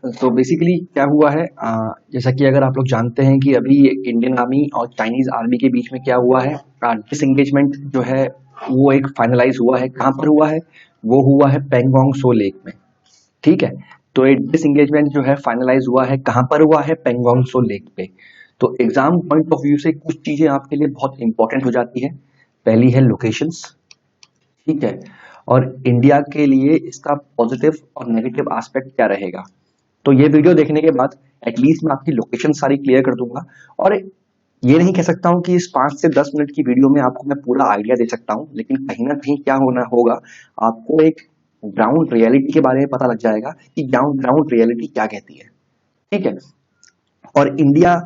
तो बेसिकली क्या हुआ है, जैसा कि अगर आप लोग जानते हैं कि अभी इंडियन आर्मी और चाइनीज आर्मी के बीच में क्या हुआ है, डिसएंगेजमेंट जो है वो एक फाइनलाइज हुआ है। कहाँ पर हुआ है? वो हुआ है पेंगोंग सो लेक में। ठीक है, तो ये डिसएंगेजमेंट जो है फाइनलाइज हुआ है, कहाँ पर हुआ है? पेंगोंग सो लेक पे। तो एग्जाम पॉइंट ऑफ व्यू से कुछ चीजें आपके लिए बहुत इंपॉर्टेंट हो जाती है। पहली है लोकेशंस, ठीक है, और इंडिया के लिए इसका पॉजिटिव और नेगेटिव एस्पेक्ट क्या रहेगा। तो ये वीडियो देखने के बाद एटलीस्ट मैं आपकी लोकेशन सारी क्लियर कर दूंगा। और ये नहीं कह सकता हूं कि इस 5 से 10 मिनट की वीडियो में आपको मैं पूरा आइडिया दे सकता हूं, लेकिन कहीं ना कहीं क्या होना होगा, आपको एक ग्राउंड रियलिटी के बारे में पता लग जाएगा कि ग्राउंड रियलिटी क्या कहती है। ठीक है, और इंडिया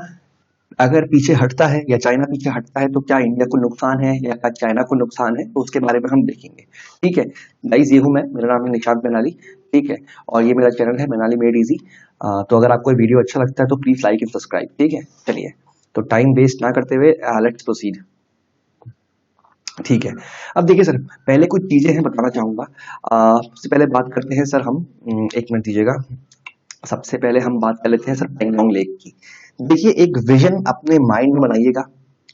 अगर पीछे हटता है या चाइना पीछे हटता है तो क्या इंडिया को नुकसान है या क्या चाइना को नुकसान है, तो उसके बारे में हम देखेंगे। ठीक है गाइस, ये हूं मैं, मेरा नाम है निशांत मनाली। ठीक है, और ये मेरा चैनल है मनाली मेड इजी। तो अगर आपको वीडियो अच्छा लगता है तो प्लीज लाइक एंड सब्सक्राइब। ठीक है, चलिए, तो टाइम वेस्ट ना करते हुए लेट्स प्रोसीड। ठीक है, अब देखिए सर, पहले कुछ चीजें हैं बताना चाहूंगा। सबसे पहले बात करते हैं सर हम, एक मिनट दीजिएगा। सबसे पहले हम बात कर लेते हैं सर पेंगोंग लेक की। देखिए, एक विजन अपने माइंड में बनाइएगा।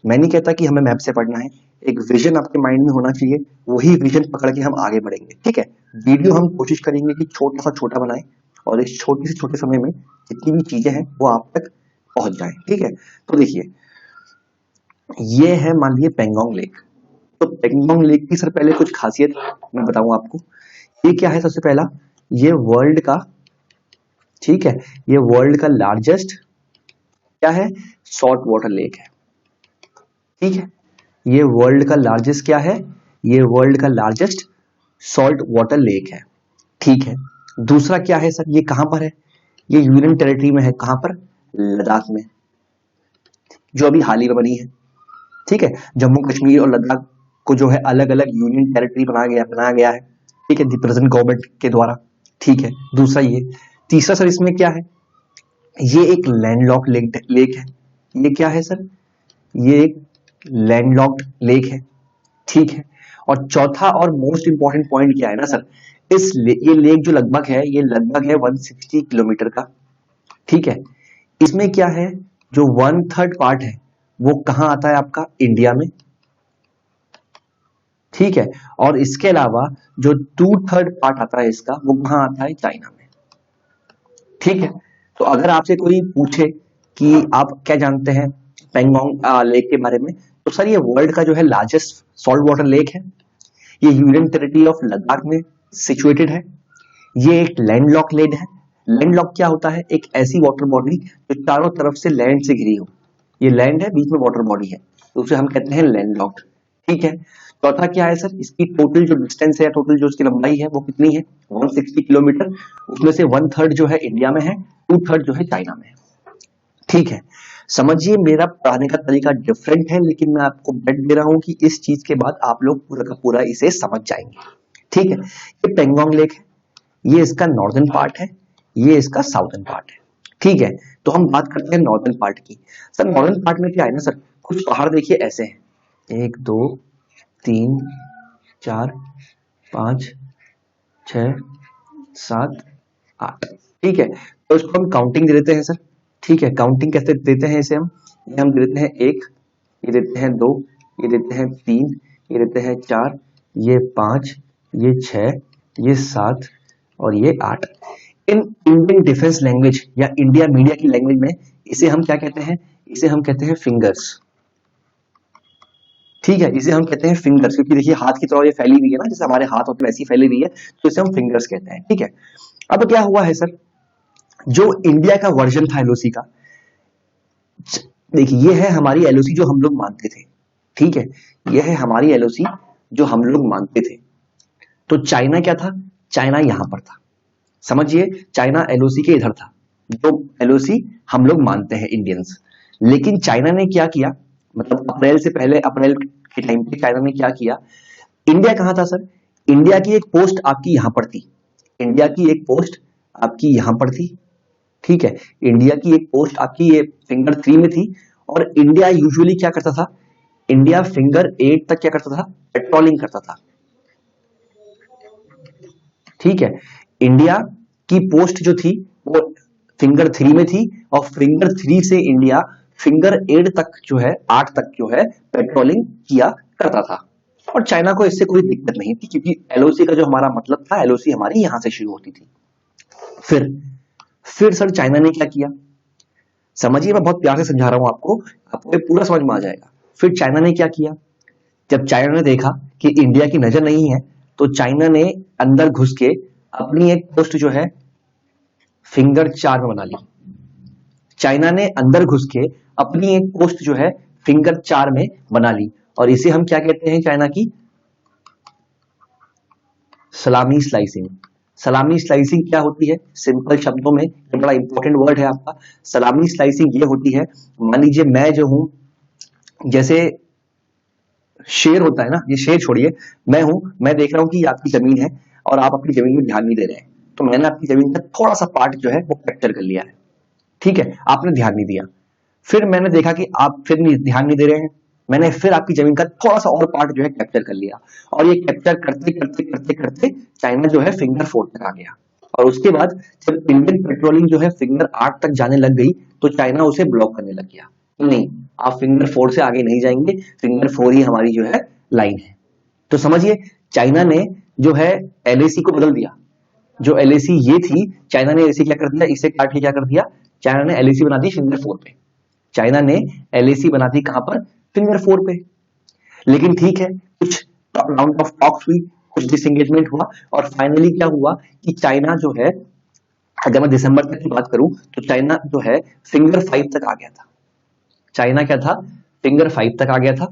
मैं नहीं कहता कि हमें मैप से पढ़ना है, एक विजन आपके माइंड में होना चाहिए। वही विजन पकड़ के हम आगे बढ़ेंगे। ठीक है, वीडियो हम कोशिश करेंगे कि छोटा सा छोटा बनाएं और इस छोटे से छोटे समय में जितनी भी चीजें हैं वो आप तक पहुंच जाए। ठीक है, तो देखिए, ये है मान लीजिए पेंगोंग लेक। तो पेंगोंग लेक की सर पहले कुछ खासियत मैं बताऊं आपको। ये क्या है? सबसे पहला, ये वर्ल्ड का, ठीक है, ये वर्ल्ड का लार्जेस्ट क्या है? सॉल्ट वाटर लेक है। ठीक है, ये वर्ल्ड का लार्जेस्ट क्या है? ये वर्ल्ड का लार्जेस्ट सॉल्ट वाटर लेक है। ठीक है, दूसरा क्या है सर? ये कहां पर है? ये यूनियन टेरिटरी में है। कहां पर? लद्दाख में, जो अभी हाल ही में बनी है। ठीक है, जम्मू कश्मीर और लद्दाख को जो है अलग अलग यूनियन टेरिटरी बनाया गया है। ठीक है, प्रेजेंट गवर्नमेंट के द्वारा। ठीक है, दूसरा ये। तीसरा सर इसमें क्या है? ये एक लैंडलॉक्ड लेक है। ये क्या है सर? ये एक लैंडलॉक्ड लेक है। ठीक है, और चौथा और मोस्ट इंपॉर्टेंट पॉइंट क्या है ना सर, ये लेक जो लगभग है, ये लगभग है 160 किलोमीटर का। ठीक है, इसमें क्या है, जो 1/3 पार्ट है वो कहां आता है? आपका इंडिया में। ठीक है, और इसके अलावा जो 2/3 पार्ट आता है इसका, वो कहां आता है? चाइना में। ठीक है, तो अगर आपसे कोई पूछे कि आप क्या जानते हैं पेंगोंग लेक के बारे में, तो सर ये वर्ल्ड का जो है लार्जेस्ट सॉल्ट वाटर लेक है। ये यूनियन टेरिटरी ऑफ लद्दाख में सिचुएटेड है। ये एक लैंडलॉक लेक है। लैंडलॉक क्या होता है? एक ऐसी वाटर बॉडी जो चारों तरफ से लैंड से घिरी हो। ये लैंड है, बीच में वाटर बॉडी है, तो उसे हम कहते हैं लैंडलॉक्ड। ठीक है, चौथा क्या है सर? इसकी टोटल जो डिस्टेंस है, टोटल जो इसकी लंबाई है वो कितनी है? 160 किलोमीटर। उसमें से 1/3 जो है इंडिया में है, 2/3 जो है चाइना में है। ठीक है, समझिए मेरा पढ़ाने का तरीका डिफरेंट है, लेकिन मैं आपको बेट दे रहा हूं कि इस चीज के बाद आप लोग पूरा का पूरा इसे समझ जाएंगे। ठीक है, ये पेंगोंग लेक है, ये इसका नॉर्दर्न पार्ट है, ये इसका साउथर्न पार्ट है। ठीक है, तो हम बात करते हैं नॉर्दर्न पार्ट की। सर नॉर्दर्न पार्ट में क्या है ना सर, कुछ पहाड़ देखिए ऐसे हैं, 1 2 3 4 5 6 7 8। ठीक है, तो इसको हम काउंटिंग दे देते हैं सर। ठीक है, काउंटिंग कैसे देते हैं इसे हम? ये हम दे देते हैं 1, ये देते हैं 2, ये देते हैं 3, ये देते हैं 4, ये 5, ये 6, ये 7 और ये 8। इन इंडियन डिफेंस लैंग्वेज या इंडिया मीडिया की लैंग्वेज में इसे हम क्या कहते हैं? इसे हम कहते हैं फिंगर्स। ठीक है, इसे हम कहते हैं फिंगर्स, क्योंकि देखिए हाथ की तरह ये फैली हुई है ना, जैसे हमारे हाथ होते हैं वैसी फैली हुई है, तो इसे हम फिंगर्स कहते हैं। ठीक है, अब क्या हुआ है सर, जो इंडिया का वर्जन था एलओसी का, देखिए ये है हमारी एलओसी जो हम लोग मानते थे। ठीक है, ये है हमारी एलओसी जो हम लोग मानते थे। तो चाइना क्या था? चाइना यहां पर था। समझिए, चाइना एलओसी के इधर था, जो एलओसी हम लोग मानते हैं इंडियंस। लेकिन चाइना ने क्या किया, मतलब अप्रैल से पहले, अप्रैल के टाइम पे चाइना ने क्या किया, इंडिया कहां था सर? इंडिया की एक पोस्ट आपकी यहां पर थी। इंडिया की एक पोस्ट आपकी यहां पर थी। ठीक है, इंडिया की एक पोस्ट आपकी ये फिंगर 3 में थी। और इंडिया यूजुअली क्या करता था? इंडिया फिंगर 8 तक क्या करता था? पेट्रोलिंग करता था। ठीक है, इंडिया की पोस्ट जो थी वो फिंगर 3 में थी, और फिंगर 3 से इंडिया फिंगर 8 तक जो है, 8 तक जो है पेट्रोलिंग किया करता था। और चाइना को इससे कोई दिक्कत नहीं थी, क्योंकि एलओसी का जो हमारा मतलब था, एलओसी हमारी यहां से शुरू होती थी। फिर सर चाइना ने क्या किया, समझिए, मैं बहुत प्यार से समझा रहा हूं आपको, आपको ये पूरा समझ में आ जाएगा। फिर चाइना ने क्या किया, जब चाइना ने देखा कि इंडिया की नजर नहीं है, तो चाइना ने अंदर घुस के अपनी एक पोस्ट जो है फिंगर 4 में बना ली। चाइना ने अंदर घुस के अपनी एक पोस्ट जो है फिंगर 4 में बना ली, और इसे हम क्या कहते हैं, चाइना की सलामी स्लाइसिंग। सलामी स्लाइसिंग क्या होती है, सिंपल शब्दों में, ये बड़ा इंपॉर्टेंट वर्ड है आपका। सलामी स्लाइसिंग ये होती है, मान लीजिए मैं जो हूं, जैसे शेर होता है ना, ये शेर छोड़िए, मैं हूं, मैं देख रहा हूं कि ये आपकी जमीन है और आप अपनी जमीन में ध्यान नहीं दे रहे हैं, तो मैंने आपकी जमीन का थोड़ा सा पार्ट जो है वो कैप्चर कर लिया है, ठीक है, आपने ध्यान नहीं दिया। फिर मैंने देखा कि आप फिर ध्यान नहीं दे रहे हैं, मैंने फिर आपकी जमीन का थोड़ा सा और पार्ट जो है कैप्चर कर लिया, और ये कैप्चर करते करते करते करते चाइना जो है फिंगर 4 तक आ गया। और उसके बाद जब इंडियन पेट्रोलिंग जो है फिंगर 8 तक जाने लग गई, तो चाइना उसे ब्लॉक करने लग गया, नहीं आप फिंगर 4 से आगे नहीं जाएंगे, फिंगर 4 ही हमारी जो है लाइन है। तो समझिए, चाइना ने जो है एलएसी को बदल दिया। जो एलएसी ये थी, चाइना ने इसे क्या कर दिया, इसे काट के क्या कर दिया, चाइना ने एलएसी बना दी फिंगर 4 पे। चाइना ने एलएसी बना दी कहां पर, फिंगर 4 पे। लेकिन ठीक है, कुछ राउंड ऑफ टॉक्स हुई, कुछ डिसएंगेजमेंट हुआ, और फाइनली क्या हुआ कि चाइना जो है, अगर मैं दिसंबर तक की बात करूं, तो चाइना जो है फिंगर 5 तक आ गया था। चाइना क्या था, फिंगर 5 तक आ गया था,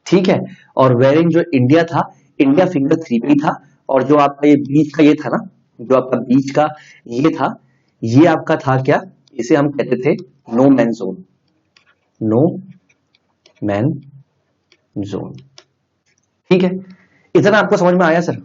ठीक है। और वेरिंग जो इंडिया था, इंडिया फिंगर 3 पे था। और जो आपका ये बीच का ये था ना, जो आपका बीच का ये था, ये आपका था क्या, इसे हम कहते थे no man zone. No man zone, ठीक है। इतना आपको समझ में आया सर?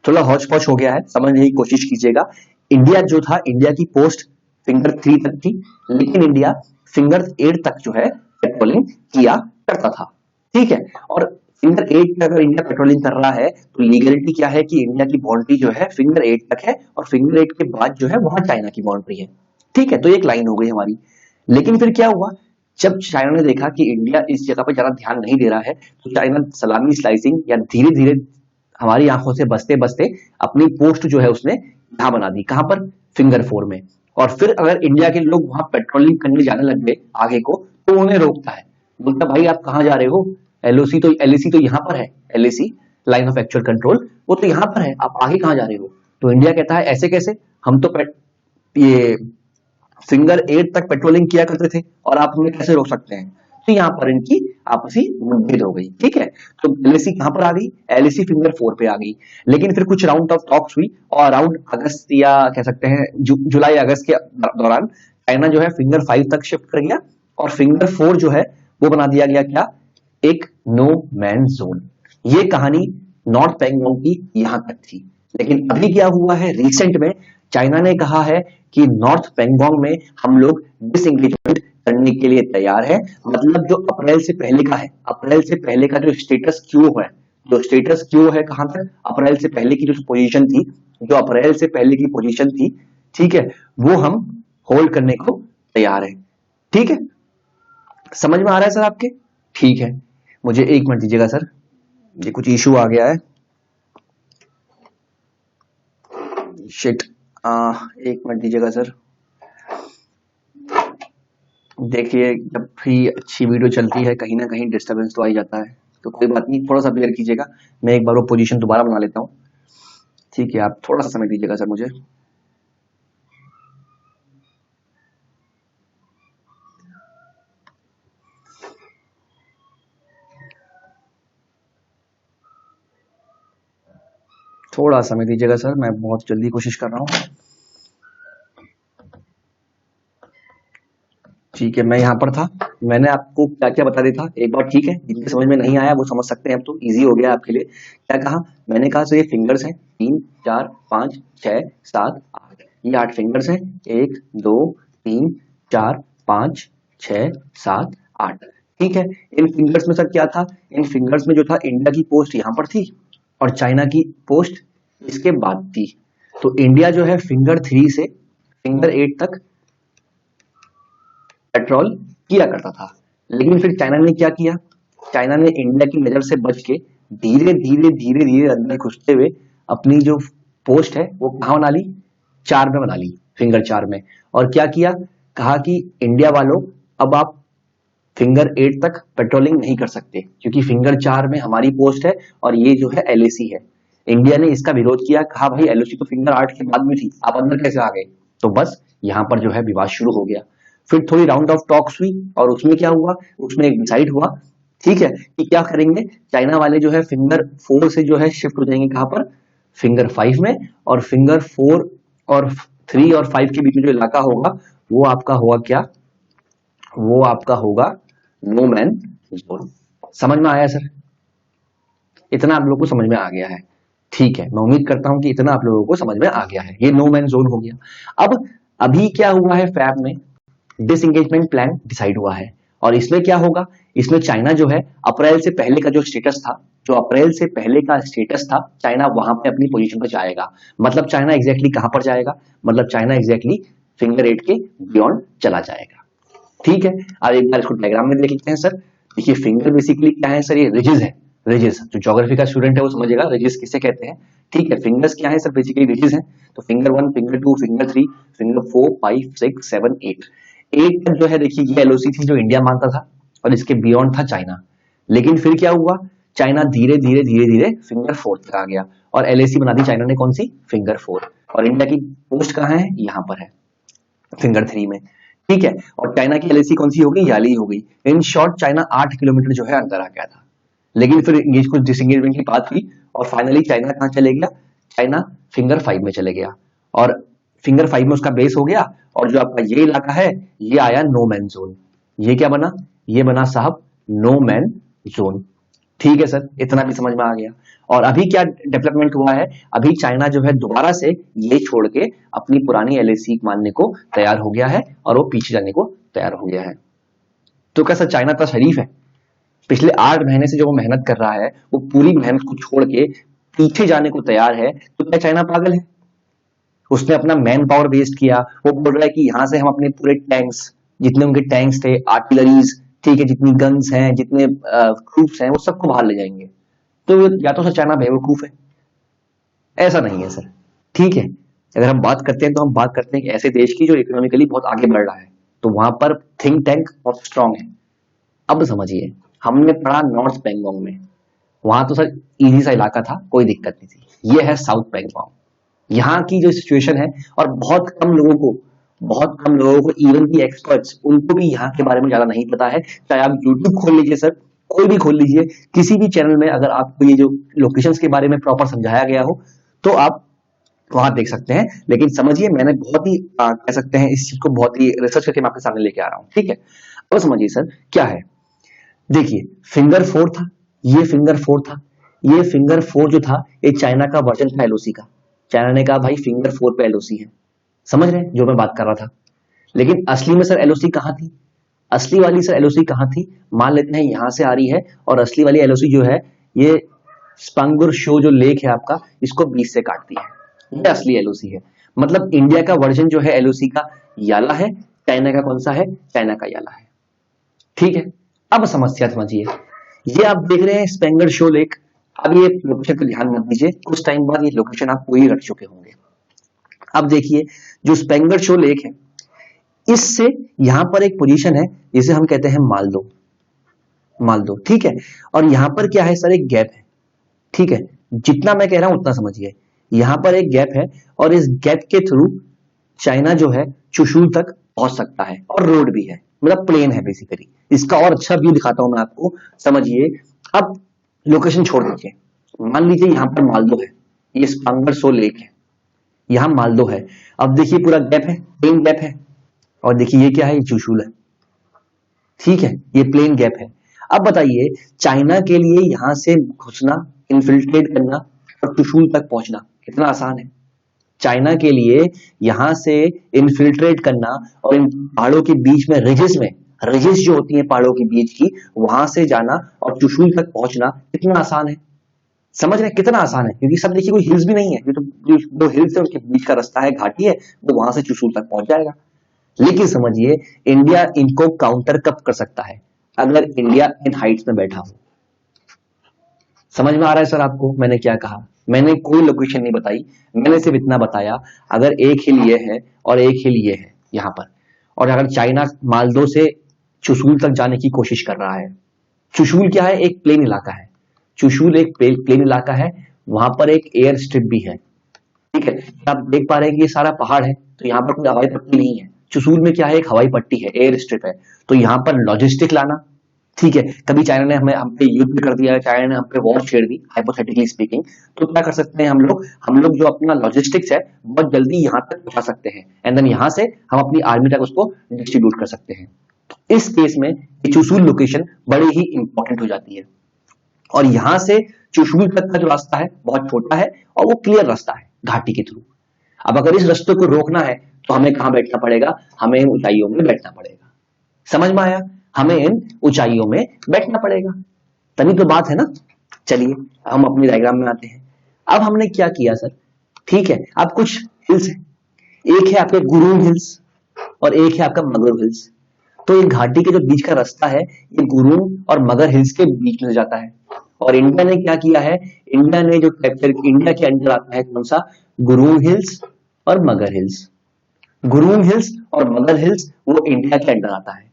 थोड़ा हौच पौच हो गया है, समझने की कोशिश कीजिएगा। इंडिया जो था, इंडिया की पोस्ट फिंगर 3 तक थी, लेकिन इंडिया फिंगर 8 तक जो है पेट्रोलिंग किया करता था, ठीक है। और फिंगर 8 पे अगर इंडिया पेट्रोलिंग कर रहा है, तो लीगलिटी क्या है कि इंडिया की बाउंड्री जो है फिंगर 8 तक है, और फिंगर 8 के बाद जो है वहां चाइना की बाउंड्री है, ठीक है। तो एक लाइन हो गई हमारी। लेकिन फिर क्या हुआ, जब चाइना ने देखा कि इंडिया इस जगह पर ज्यादा ध्यान नहीं दे रहा है, तो चाइना सलामी स्लाइसिंग या धीरे धीरे हमारी आंखों से बसते बसते अपनी पोस्ट जो है उसने यहां बना दी, कहां पर, फिंगर 4 में। और फिर अगर इंडिया के लोग वहां पेट्रोलिंग करने जाने लग गए आगे को, तो उन्हें रोकता है, बोलता भाई आप कहां जा रहे हो, एलएसी तो यहां पर है, LAC line of actual control वो तो यहां पर है, आप आगे कहां जा रहे हो। तो इंडिया कहता है ऐसे कैसे, हम तो ये फिंगर 8 तक पेट्रोलिंग किया करते थे, और आप हमें कैसे रोक सकते हैं। तो यहां पर इनकी आपसी मुठभेड़ हो गई, ठीक है। तो एलएसी कहां पर आ गई, एलएसी फिंगर 4 पे आ गई। लेकिन फिर कुछ राउंड ऑफ टॉक्स हुई, और अराउंड अगस्त या कह सकते हैं जुलाई अगस्त के दौरान चाइना जो है फिंगर 5 तक शिफ्ट कर गया, और फिंगर 4 जो है वो बना दिया गया क्या, एक नो मैन जोन। ये कहानी नॉर्थ पैंगोंग की यहां तक थी। लेकिन अभी क्या हुआ है, रिसेंट में चाइना ने कहा है कि नॉर्थ पैंगोंग में हम लोग डिसएंगेजमेंट करने के लिए तैयार है। मतलब जो अप्रैल से पहले का है, अप्रैल से पहले का जो स्टेटस क्यू है, जो स्टेटस क्यू है कहां तक, अप्रैल से पहले की जो पोजीशन थी, जो अप्रैल से पहले की पोजीशन थी, ठीक है, वो हम होल्ड करने को तैयार है, ठीक है। समझ में आ रहा है सर आपके? ठीक है, मुझे 1 मिनट दीजिएगा सर, ये कुछ इशू आ गया है, शिट। 1 मिनट दीजिएगा सर। देखिए, जब भी अच्छी वीडियो चलती है, कहीं ना कहीं डिस्टरबेंस तो आ ही जाता है, तो कोई बात नहीं, थोड़ा सा बेयर कीजिएगा, मैं एक बार वो पोजीशन दोबारा बना लेता हूँ, ठीक है। आप थोड़ा सा समय दीजिएगा सर मुझे। थोड़ा समय दीजिएगा सर, मैं बहुत जल्दी कोशिश कर रहा हूँ, ठीक है। मैं यहाँ पर था, मैंने आपको क्या क्या बता दिया था एक बार, ठीक है। जिनके समझ में नहीं आया वो समझ सकते हैं, अब तो इजी हो गया आपके लिए। क्या कहा मैंने, कहा ये फिंगर्स हैं 3 4 5 6 7 8, ये 8 फिंगर्स हैं, 1 2 3 4 5 6 7 8, ठीक है। इन फिंगर्स में सर क्या था, इन फिंगर्स में जो था इंडिया की पोस्ट यहाँ पर थी, और चाइना की पोस्ट इसके बाद थी। तो इंडिया जो है फिंगर 3 से फिंगर 8 तक पेट्रोल किया करता था। लेकिन फिर चाइना ने क्या किया, चाइना ने इंडिया की नजर से बच के धीरे धीरे धीरे धीरे अंदर घुसते हुए अपनी जो पोस्ट है वो कहाँ बना ली, 4 में बना ली, फिंगर 4 में। और क्या किया, कहा कि इंडिया वालों अब आप फिंगर 8 तक पेट्रोलिंग नहीं कर सकते क्योंकि फिंगर 4 में हमारी पोस्ट है और ये जो है एलएसी है। इंडिया ने इसका विरोध किया, कहा भाई एलओसी तो फिंगर 8 के बाद में थी, आप अंदर कैसे आ गए। तो बस यहाँ पर जो है विवाद शुरू हो गया। फिर थोड़ी राउंड ऑफ टॉक्स हुई और उसमें क्या हुआ, उसमें एक डिसाइड हुआ, ठीक है, कि क्या करेंगे, चाइना वाले जो है फिंगर 4 से जो है शिफ्ट हो जाएंगे कहां पर, फिंगर 5 में। और फिंगर 4 और 3 और 5 के बीच में जो इलाका होगा वो आपका होगा क्या, वो आपका होगा नो मैन जोन। समझ में आया सर, इतना आप लोगों को समझ में आ गया है, ठीक है, मैं उम्मीद करता हूं कि इतना आप लोगों को समझ में आ गया है। ये नो मैन जोन हो गया। अब अभी क्या हुआ है, फैब में डिसएंगेजमेंट प्लान डिसाइड हुआ है और इसमें क्या होगा, इसमें चाइना जो है अप्रैल से पहले का जो स्टेटस था, जो अप्रैल से पहले का स्टेटस था, चाइना वहां पे अपनी पोजीशन पर जाएगा। मतलब चाइना एग्जैक्टली कहां पर जाएगा, मतलब चाइना एग्जैक्टली फिंगर 8 के बियॉन्ड चला जाएगा। ठीक है, अब एक बार इसको डायग्राम में देख लेते हैं सर। देखिए फिंगर बेसिकली क्या है सर, ये रिजेस है। रिजेस, जो ज्योग्राफी का स्टूडेंट है वो समझेगा रिजेस किसे कहते हैं। ठीक है, फिंगर्स क्या है सर, बेसिकली रिजेस है। तो फिंगर 1, फिंगर 2, फिंगर 3, फिंगर 4, 5, 6, 7, 8 तक जो है देखिए ये एलओसी थी जो इंडिया मानता था और इसके बियॉन्ड था चाइना। लेकिन फिर क्या हुआ, चाइना धीरे धीरे धीरे धीरे फिंगर 4 तक आ गया और एलएसी बना दी चाइना ने, कौन सी, फिंगर 4। और इंडिया की पोस्ट कहां है, यहां पर है, फिंगर 3 में। ठीक है, और चाइना की एलएसी कौन सी हो गई, याली हो गई। इन शॉर्ट चाइना 8 किलोमीटर जो है अंदर आ गया था। लेकिन फिर कुछ डिसएंगेजमेंट की बात हुई और फाइनली चाइना कहां चले गया, चाइना फिंगर 5 में चले गया और फिंगर 5 में उसका बेस हो गया। और जो आपका ये इलाका है ये आया नो मैन जोन। ये क्या बना, ये बना साहब नो मैन जोन। ठीक है सर, इतना भी समझ में आ गया। और अभी क्या डेवलपमेंट हुआ है, अभी चाइना जो है दोबारा से ये छोड़ के अपनी पुरानी एलएसी मानने को तैयार हो गया है और वो पीछे जाने को तैयार हो गया है। तो क्या सर चाइना इतना शरीफ है, पिछले 8 महीने से जो वो मेहनत कर रहा है वो पूरी मेहनत को छोड़ के पीछे जाने को तैयार है, तो क्या चाइना पागल है। उसने अपना मैन पावर वेस्ट किया, वो बोल रहा है कि यहां से हम अपने पूरे टैंक्स, जितने उनके टैंक्स थे, आर्टिलरीज, ठीक है, जितनी गन्स हैं, जितने ट्रूप्स हैं, वो सबको बाहर ले जाएंगे। तो या तो सर चाइना बेवकूफ है, ऐसा नहीं है सर। ठीक है, अगर हम बात करते हैं तो हम बात करते हैं कि ऐसे देश की जो इकोनॉमिकली बहुत आगे बढ़ रहा है, तो वहां पर थिंक टैंक बहुत स्ट्रांग है। अब समझिए, हमने पढ़ा नॉर्थ पैंगोंग में, वहां तो सर इजी सा इलाका था, कोई दिक्कत नहीं थी। ये है साउथ पैंगोंग, यहाँ की जो सिचुएशन है, और बहुत कम लोगों को इवन की एक्सपर्ट्स उनको भी यहाँ के बारे में ज्यादा नहीं पता है। चाहे आप यूट्यूब खोल लीजिए सर, कोई भी खोल लीजिए, किसी भी चैनल में अगर आपको ये जो लोकेशंस के बारे में प्रॉपर समझाया गया हो तो आप वहां देख सकते हैं। लेकिन समझिए, मैंने बहुत ही कह सकते हैं इस चीज को बहुत ही रिसर्च करके मैं आपके सामने लेके आ रहा हूँ। ठीक है, अब समझिए सर क्या है। देखिए फिंगर 4 था, ये फिंगर 4 था, ये फिंगर 4 जो था ये चाइना का वर्जन था एलओसी का। चाइना ने कहा भाई फिंगर 4 पे एलओसी है, समझ रहे हैं जो मैं बात कर रहा था। लेकिन असली में सर एलओसी कहां थी, असली वाली सर एलओसी कहां थी, मान लेते हैं यहां से आ रही है और असली वाली एलओसी जो है ये स्पंगुर शो जो लेक है आपका, इसको बीच से काटती है, ये असली एलओसी है। मतलब इंडिया का वर्जन जो है एलओसी का याला है, चाइना का कौन सा है, चाइना का याला है। ठीक है, अब समस्या समझिए, ये आप देख रहे हैं स्पेंगर शो लेक। अब ये लोकेशन पर ध्यान मत दीजिए, कुछ टाइम बाद ये लोकेशन आप कोई रख चुके होंगे। अब देखिए जो स्पेंगर शो लेक है, इससे यहां पर एक पोजीशन है जिसे हम कहते हैं मालदो, मालदो। ठीक है, और यहां पर क्या है सर, एक गैप है। ठीक है, जितना मैं कह रहा हूं उतना समझिए, यहां पर एक गैप है और इस गैप के थ्रू चाइना जो है चुशूल तक पहुंच सकता है और रोड भी है, मतलब प्लेन है बेसिकली। इसका और अच्छा व्यू दिखाता हूं मैं आपको, समझिए। अब लोकेशन छोड़ दीजिए, मान लीजिए यहां पर मालदो है, ये स्पंगर शो लेक है, यहां मालदो है। अब देखिए पूरा गैप है, प्लेन गैप है, और देखिए ये क्या है, ये चुशूल है। ठीक है, ये प्लेन गैप है। अब बताइए चाइना के लिए यहां से घुसना, इन्फिल्ट्रेट करना और चुशूल तक पहुंचना कितना आसान है। चाइना के लिए यहां से इन्फिल्ट्रेट करना और इन पहाड़ों के बीच में रिजेस जो होती है पहाड़ों के बीच की, वहां से जाना और चुशूल तक पहुंचना कितना आसान है। समझ रहे हैं कितना आसान है, क्योंकि सब देखिए कोई हिल्स भी नहीं है, ये तो जो हिल्स है उनके बीच का रास्ता है, घाटी है, तो वहां से चुशूल तक पहुंच जाएगा। लेकिन समझिए इंडिया इनको काउंटर कब कर सकता है, अगर इंडिया इन हाइट्स में बैठा हो। समझ में आ रहा है सर आपको मैंने क्या कहा? मैंने कोई लोकेशन नहीं बताई, मैंने सिर्फ इतना बताया अगर एक हिल ये है और एक हिल ये है यहां पर, और अगर चाइना मालदो से चुशूल तक जाने की कोशिश कर रहा है। चुशूल क्या है? एक प्लेन इलाका है। चुशूल एक प्लेन इलाका है, वहां पर एक एयर स्ट्रिप भी है। ठीक है, आप देख पा रहे हैं कि ये सारा पहाड़ है, तो यहाँ पर कोई हवाई पट्टी नहीं है। चुशूल में क्या है? एक हवाई पट्टी है, एयर स्ट्रिप है। तो यहाँ पर लॉजिस्टिक लाना, ठीक है, कभी चाइना ने हमें हम पे युद्ध कर दिया, चाइना ने हम पे वॉर छेड़ दी हाइपोथेटिकली स्पीकिंग, तो क्या कर सकते हैं हम लोग जो अपना लॉजिस्टिक्स है बहुत जल्दी यहाँ तक पहुंचा सकते हैं, एंड देन यहाँ से हम अपनी आर्मी तक उसको डिस्ट्रीब्यूट कर सकते हैं। तो इस केस में ये चुशूल लोकेशन बड़ी ही इंपॉर्टेंट हो जाती है, और यहां से चुशूल तक का जो रास्ता है बहुत छोटा है और वो क्लियर रास्ता है घाटी के थ्रू। अब अगर इस रास्ते को रोकना है तो हमें कहां बैठना पड़ेगा? हमें ऊंचाइयों में बैठना पड़ेगा। समझ में आया? हमें इन ऊंचाइयों में बैठना पड़ेगा, तभी तो बात है ना। चलिए हम अपनी डायग्राम में आते हैं। अब हमने क्या किया सर? ठीक है, अब कुछ हिल्स है, एक है आपके गुरुंग हिल्स और एक है आपका मगर हिल्स। तो ये घाटी के जो बीच का रास्ता है ये गुरुंग और मगर हिल्स के बीच में जाता है, और इंडिया ने क्या किया है? इंडिया ने जो कैप्चर, इंडिया के अंडर आता है कौन सा? गुरुंग हिल्स और मगर हिल्स। गुरुंग हिल्स और मगर हिल्स वो इंडिया के अंडर आता है।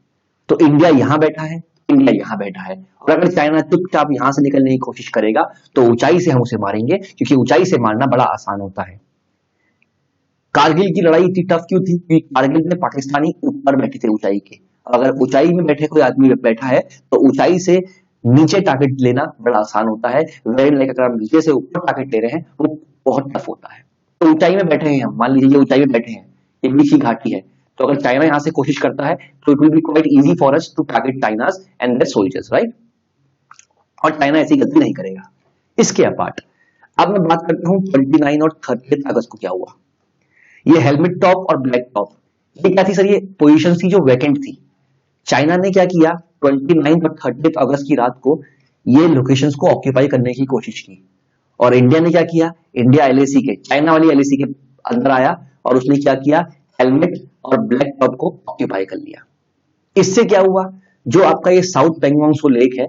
तो इंडिया यहां बैठा है, इंडिया यहां बैठा है, और अगर चाइना चुपचाप यहां से निकलने की कोशिश करेगा तो ऊंचाई से हम उसे मारेंगे, क्योंकि ऊंचाई से मारना बड़ा आसान होता है। कारगिल की लड़ाई इतनी टफ क्यों थी? क्योंकि कारगिल में पाकिस्तानी ऊपर बैठे थे ऊंचाई के, और अगर ऊंचाई में बैठे कोई आदमी बैठा है तो ऊंचाई से नीचे टारगेट लेना बड़ा आसान होता है, वेरी लाइक अगर हम नीचे से ऊपर टारगेट ले रहे हैं वो बहुत टफ होता है। तो ऊंचाई में बैठे हैं हम, मान लीजिए ऊंचाई में बैठे हैं, ये बीच की घाटी है, तो अगर चाइना यहां से कोशिश करता है तो it will be quite easy for us to target China's and their soldiers, right? और चाइना ऐसी गलती नहीं करेगा। इसके अपार्ट अब मैं बात करता हूं 29 और 30 अगस्त को क्या हुआ। ये हेलमेट टॉप और ब्लैक टॉप, ये क्या थी सर? ये पोजीशन थी जो वैकेंट थी। चाइना ने क्या किया? 29 और 30 अगस्त की रात को ये लोकेशंस को ऑक्यूपाई करने की कोशिश की, और इंडिया ने क्या किया? इंडिया एलएसी के, चाइना वाली एलएसी के अंदर आया और उसने क्या किया? हेलमेट और ब्लैक टॉप को ऑक्यूपाई कर लिया। इससे क्या हुआ? जो आपका ये साउथ पेंगोंग सो लेक है,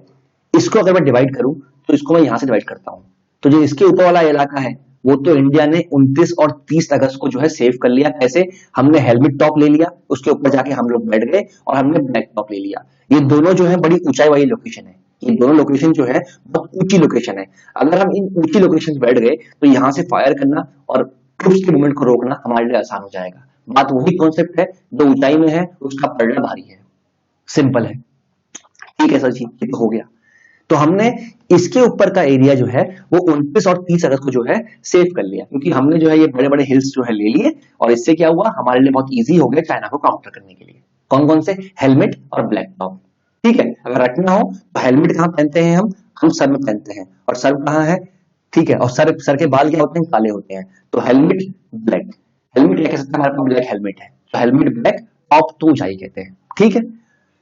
इसको अगर मैं डिवाइड करूं तो इसको मैं यहां से डिवाइड करता हूं, तो जो इसके ऊपर वाला इलाका है वो तो इंडिया ने 29 और 30 अगस्त को जो है सेव कर लिया। कैसे? हमने हेलमेट टॉप ले लिया, उसके ऊपर जाके हम लोग बैठ गए, और हमने ब्लैक टॉप ले लिया। ये दोनों जो है बड़ी ऊंचाई वाली लोकेशन है, ये दोनों लोकेशन जो है बहुत ऊंची लोकेशन है। अगर हम इन ऊंची लोकेशन बैठ गए तो यहाँ से फायर करना और ट्रूप्स के मूवमेंट को रोकना हमारे लिए आसान हो जाएगा। बात वही कॉन्सेप्ट है, जो ऊंचाई में है उसका पलड़ा भारी है, सिंपल है। ठीक है सर जी, ये तो हो गया। तो हमने इसके ऊपर का एरिया जो है वो 29 और 30 अगस्त को जो है सेव कर लिया, क्योंकि हमने जो है ये बड़े बड़े हिल्स जो है ले लिए, और इससे क्या हुआ? हमारे लिए बहुत इजी हो गया चाइना को काउंटर करने के लिए। कौन कौन से? हेलमेट और ब्लैक टॉप। ठीक है, अगर रखना हो तो हेलमेट कहाँ पहनते हैं हम सर में पहनते हैं, और सर कहाँ है? ठीक है, और सर के बाल क्या होते हैं? काले होते हैं। तो हेलमेट ब्लैक, हेलमेट क्या कह सकते हैं? हमारे पास ब्लैक हेलमेट है, तो हेलमेट ब्लैक, टॉप तो ऊंचाई कहते हैं। ठीक है,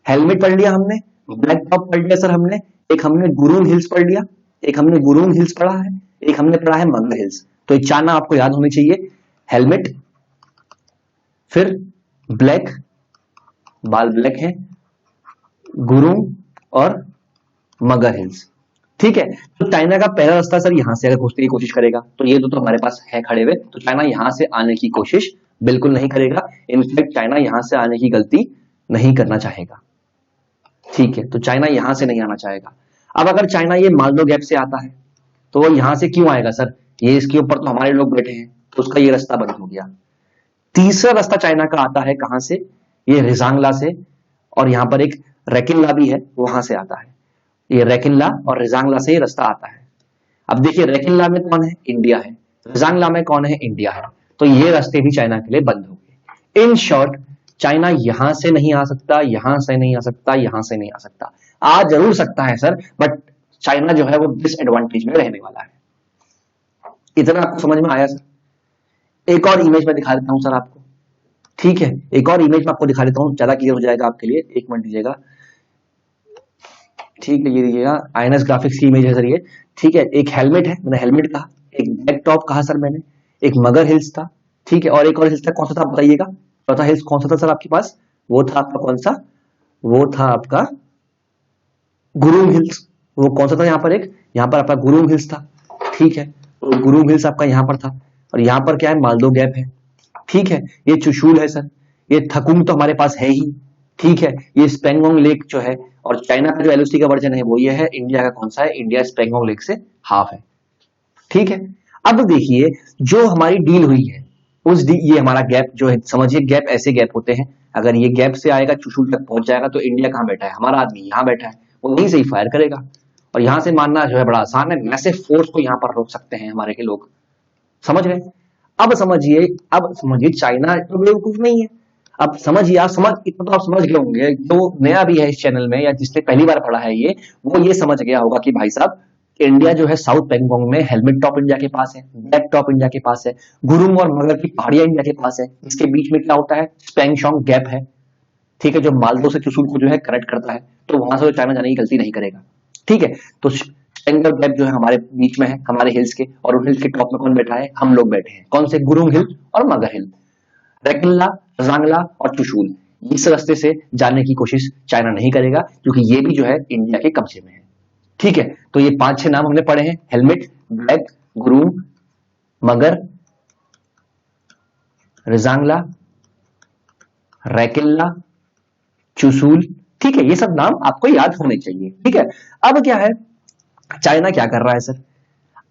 हेलमेट पढ़ लिया हमने, ब्लैक टॉप पढ़ लिया सर हमने, एक हमने गुरुंग हिल्स पढ़ लिया, एक हमने गुरुंग हिल्स पढ़ा है, एक हमने पढ़ा है मगर हिल्स। तो ये चार नाम आपको याद होने चाहिए, हेलमेट, फिर ब्लैक, बाल ब्लैक है, गुरुंग और मगर हिल्स। ठीक है, तो चाइना का पहला रास्ता सर यहां से अगर घुसने की कोशिश करेगा तो ये तो हमारे पास है खड़े हुए, तो चाइना यहां से आने की कोशिश बिल्कुल नहीं करेगा। इनफैक्ट चाइना यहां से आने की गलती नहीं करना चाहेगा। ठीक है, तो चाइना यहां से नहीं आना चाहेगा। अब अगर चाइना ये मालदो गैप से आता है तो वो यहां से क्यों आएगा सर? ये इसके ऊपर तो हमारे लोग बैठे हैं, तो उसका ये रास्ता बंद हो गया। तीसरा रास्ता चाइना का आता है कहां से? ये रिजांगला से, और यहां पर एक रेकिनला भी है, वहां से आता है। ये रेकिनला और रिजांगला से ये रास्ता आता है। अब देखिए रेकिनला में कौन है? इंडिया है। रिजांगला में कौन है? इंडिया है। तो ये रास्ते भी चाइना के लिए बंद हो गए। इन शॉर्ट, चाइना यहां से नहीं आ सकता, यहां से नहीं आ सकता, यहां से नहीं आ सकता। आ जरूर सकता है सर, बट चाइना जो है वो डिसएडवांटेज में रहने वाला है। इतना आपको समझ में आया सर? एक और इमेज में दिखा देता हूं सर आपको। ठीक है, एक और इमेज में आपको दिखा देता हूं, ज्यादा क्लियर हो जाएगा आपके लिए। एक मिनट दीजिएगा। ठीक है, ये दीजिएगा, आईएनएस ग्राफिक्स की इमेज है सर ये। ठीक है, एक हेलमेट है, मैंने हेलमेट कहा, एक ब्लैक टॉप कहा सर मैंने, एक मगर हिल्स था, ठीक है, और एक और हिल्स था, कौन सा था बताइएगा? चौथा हिल्स कौन सा था सर आपके पास? वो था आपका कौन सा? वो था आपका गुरुंग हिल्स। वो कौन सा था यहाँ पर? एक यहाँ पर आपका गुरुंग हिल्स था, ठीक है। तो गुरुंग हिल्स आपका यहाँ पर था, और यहाँ पर क्या है? मालदो गैप है, ठीक है। ये चुशूल है सर, ये थकुंग तो हमारे पास है ही, ठीक है। ये स्पेंगोंग लेक जो है, और चाइना का जो एलओसी का वर्जन है वो ये है, इंडिया का कौन सा है? इंडिया स्पेंगोंग लेक से हाफ है, ठीक है। अब देखिए जो हमारी डील हुई है उस ये हमारा गैप जो है, समझिए गैप ऐसे गैप होते हैं, अगर ये गैप से आएगा चुशूल तक पहुंच जाएगा तो इंडिया कहां बैठा है? हमारा आदमी यहाँ बैठा है, वो यहीं से ही फायर करेगा। और यहां से मानना जो है बड़ा आसान है, मैसिव फोर्स को यहाँ पर रोक सकते हैं हमारे के लोग, समझ गए? अब समझिए चाइना तो बेवकूफ नहीं है। अब समझिए, आप समझ इतना तो आप समझ गए होंगे, जो नया भी है इस चैनल में या जिसने पहली बार पढ़ा है ये, वो ये समझ गया होगा कि भाई साहब इंडिया जो है साउथ पेंगोंग में हेलमेट टॉप इंडिया के पास है, ब्लैक टॉप इंडिया के पास है, गुरुंग और मगर की पहाड़ियां इंडिया के पास है, इसके बीच में क्या होता है? स्पेंगशोंग गैप है, ठीक है, जो मालदो से चुशुल को जो है कनेक्ट करता है, तो वहां से तो चाइना जाने की गलती नहीं करेगा, ठीक है। तो स्पेंगल गैप जो है हमारे बीच में है, हमारे हिल्स के, और उन हिल्स के टॉप में कौन बैठा है? हम लोग बैठे हैं, कौन से? गुरुंग हिल और मगर हिल, रेकिल्ला, जांगला और चुशूल। इस रास्ते से जाने की कोशिश चाइना नहीं करेगा, क्योंकि ये भी जो है इंडिया के कब्जे में है, ठीक है। तो ये 5-6 नाम हमने पढ़े हैं, हेलमेट, ब्लैक, गुरुंग, मगर, रिजांगला, रैकिल्ला, चुशूल, ठीक है। ये सब नाम आपको याद होने चाहिए, ठीक है। अब क्या है, चाइना क्या कर रहा है सर?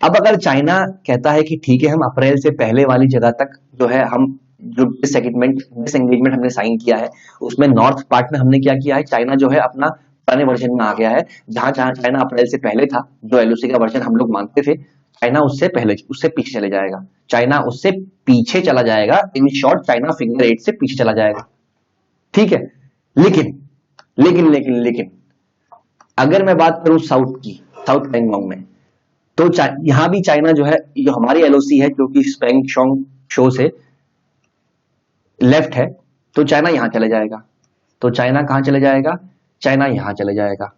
अब अगर चाइना कहता है कि ठीक है हम अप्रैल से पहले वाली जगह तक जो है, हम जो डिसएंगेजमेंट हमने साइन किया है, उसमें नॉर्थ पार्ट में हमने क्या किया है? चाइना जो है अपना पुराने वर्जन में आ गया है, जहां जहां चाइना अप्रैल से पहले था, जो एलओसी का वर्जन हम लोग मानते थे, चाइना उससे पहले, उससे पीछे चले जाएगा। चाइना उससे पीछे चला जाएगा, इन शॉर्ट चाइना फिगर 8 से पीछे चला जाएगा, ठीक है। लेकिन लेकिन अगर मैं बात करूं साउथ की, साउथ पेंगोंग में, तो यहां भी चाइना जो है, जो हमारी एलओसी है जो कि स्पेंगशोंग शो से लेफ्ट है, तो चाइना यहां चले जाएगा। तो चाइना कहां चले जाएगा? चाइना यहां चले जाएगा,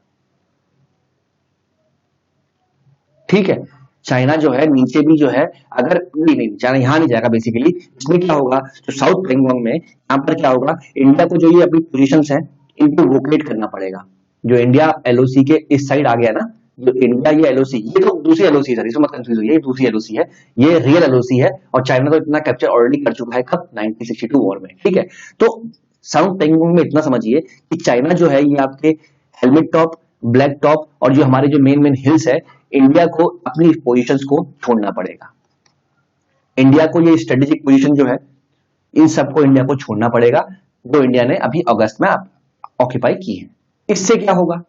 ठीक है। चाइना जो है नीचे भी जो है, अगर नहीं चाइना यहां नहीं जाएगा बेसिकली। इसमें क्या होगा, जो साउथ पेंगोंग में यहां पर क्या होगा, इंडिया को जो ये अपनी पोजीशंस हैं इनको वोकेट करना पड़ेगा। जो इंडिया एलओसी के इस साइड आ गया ना, जो इंडिया ये एलओसी, ये तो दूसरी एलओसी है, इसमें मत कंफ्यूज होइए, ये दूसरी एलओसी है, ये रियल एलओसी है, और चाइना तो इतना कैप्चर ऑलरेडी कर चुका है, कब? 1962 वॉर में, ठीक है। तो साउथ पेंगोंग में इतना समझिए कि चाइना जो है ये आपके हेलमेट टॉप, ब्लैक टॉप और जो हमारे जो मेन मेन हिल्स है, इंडिया को अपनी पोजीशंस को छोड़ना पड़ेगा। इंडिया को ये स्ट्रेटेजिक पोजीशन जो है, इन सबको इंडिया को छोड़ना पड़ेगा, जो इंडिया ने अभी अगस्त में ऑक्यूपाई की है। इससे क्या होगा?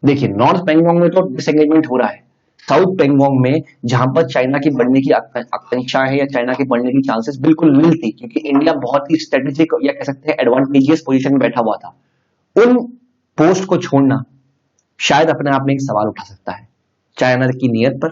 देखिए नॉर्थ पेंगोंग में तो डिसएंगेजमेंट हो रहा है, साउथ पेंगोंग में जहां पर चाइना की बढ़ने की आकांक्षा है, या चाइना के बढ़ने की चांसेस बिल्कुल नील थी, क्योंकि इंडिया बहुत ही स्ट्रेटेजिक या कह सकते हैं एडवांटेजियस पोजीशन में बैठा हुआ था। उन पोस्ट को छोड़ना शायद अपने आप में एक सवाल उठा सकता है चाइना की नीयत पर।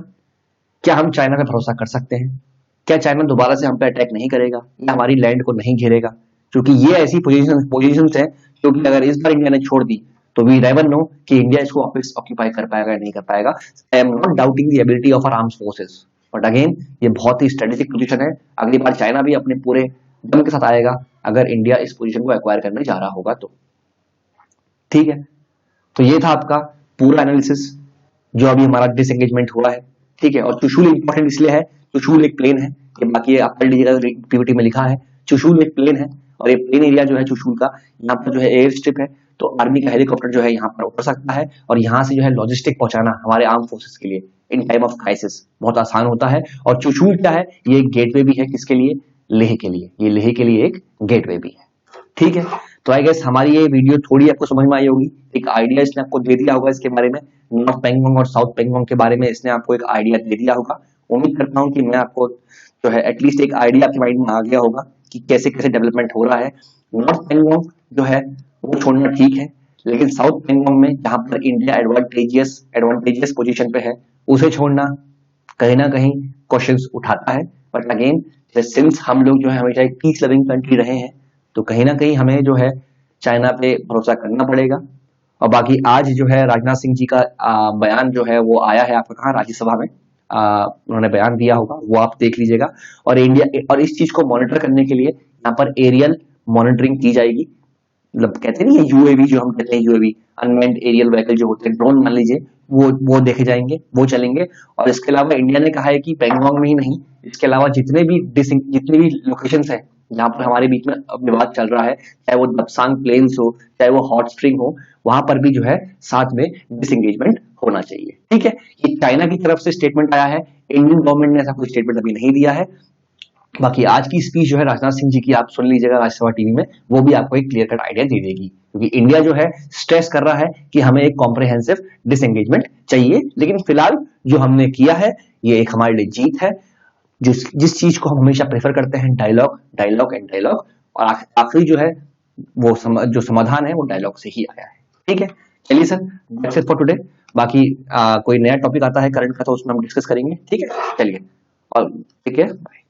क्या हम चाइना पे भरोसा कर सकते हैं? क्या चाइना दोबारा से हम पे अटैक नहीं करेगा, या हमारी लैंड को नहीं घेरेगा? क्योंकि ये ऐसी पोजीशन है जो कि अगर इस बार इंडिया ने छोड़ दी तो वी नेवर नो कि इंडिया इसको वापस ऑक्यूपाई कर पाएगा या नहीं कर पाएगा। I am not doubting the ability of our armed forces, but again ये बहुत ही स्ट्रेटेजिक पोजीशन है। अगली बार चाइना भी अपने पूरे दम के साथ आएगा अगर इंडिया इस पोजीशन को एक्वायर करने जा रहा होगा तो, ठीक है। तो ये था आपका पूरा एनालिसिस जो अभी हमारा डिसएंगेजमेंट हुआ है, ठीक है। और चुशूल इंपॉर्टेंट इसलिए है, चुशूल एक प्लेन है, ये बाकी आप पढ़ लीजिएगा, पीपीटी में लिखा है, चुशूल एक प्लेन है, और ये प्लेन एरिया जो है चुशूल का, यहाँ पर जो है एयर स्ट्रिप है, तो आर्मी का हेलीकॉप्टर जो है यहाँ पर उतर सकता है, और यहाँ से जो है लॉजिस्टिक पहुंचाना हमारे आर्म फोर्सेस के लिए इन टाइम ऑफ क्राइसिस बहुत आसान होता है। और चुशूल क्या है, ये एक गेटवे भी है, किसके लिए? लेह के लिए, ये लेह के लिए एक गेटवे भी है, ठीक है। तो आई गेस हमारी ये वीडियो थोड़ी आपको समझ में आई होगी, एक आइडिया इसने आपको दे दिया होगा इसके बारे में, नॉर्थ पेंगोंग और साउथ पेंगोंग के बारे में इसने आपको एक आइडिया दे दिया होगा। उम्मीद करता हूँ कि मैं आपको जो है एटलीस्ट एक आइडिया आपके माइंड में आ गया होगा कि कैसे कैसे डेवलपमेंट हो रहा है। नॉर्थ पेंगोंग जो है वो छोड़ना ठीक है, लेकिन साउथ पेंगोंग में जहां पर इंडिया एडवांटेजियस पोजीशन पे है, उसे छोड़ना कहीं ना कहीं क्वेश्चंस उठाता है। बट अगेन सिंस हम लोग जो है हमेशा एक पीस लविंग कंट्री रहे हैं, तो कहीं ना कहीं हमें जो है चाइना पे भरोसा करना पड़ेगा। और बाकी आज जो है राजनाथ सिंह जी का बयान जो है वो आया है आपका, कहाँ? राज्यसभा में उन्होंने बयान दिया होगा, वो आप देख लीजिएगा। और इंडिया और इस चीज को मॉनिटर करने के लिए यहाँ पर एरियल मॉनिटरिंग की जाएगी। मतलब कहते नहीं है यूएवी, जो हम कहते हैं यूएवी, अनमैन्ड एरियल व्हीकल जो होते हैं, ड्रोन मान लीजिए, वो देखे जाएंगे, वो चलेंगे। और इसके अलावा इंडिया ने कहा है कि पैंगोंग में ही नहीं, इसके अलावा जितने भी लोकेशंस हैं जहां पर हमारे बीच में अब विवाद चल रहा है, चाहे वो दपसांग प्लेन्स हो, चाहे वो हॉट स्प्रिंग हो, वहां पर भी जो है साथ में डिसंगेजमेंट होना चाहिए। ठीक है, ये चाइना की तरफ से स्टेटमेंट आया है, इंडियन गवर्नमेंट ने ऐसा कोई स्टेटमेंट अभी नहीं दिया है। बाकी आज की स्पीच जो है राजनाथ सिंह जी की, आप सुन लीजिएगा राज्यसभा टीवी में, वो भी आपको एक क्लियर कट आइडिया दे देगी, क्योंकि इंडिया जो है स्ट्रेस कर रहा है कि हमें एक कॉम्प्रिहेंसिव डिसएंगेजमेंट चाहिए। लेकिन फिलहाल जो हमने किया है ये एक हमारे लिए जीत है। जिस चीज को हम हमेशा प्रेफर करते हैं, डायलॉग डायलॉग एंड डायलॉग, और आखिरी जो है वो जो समाधान है वो डायलॉग से ही आया है। ठीक है, चलिए sir, that's it for today. बाकी कोई नया टॉपिक आता है करंट का तो उसमें हम डिस्कस करेंगे। ठीक है, चलिए, और ठीक है, बाय।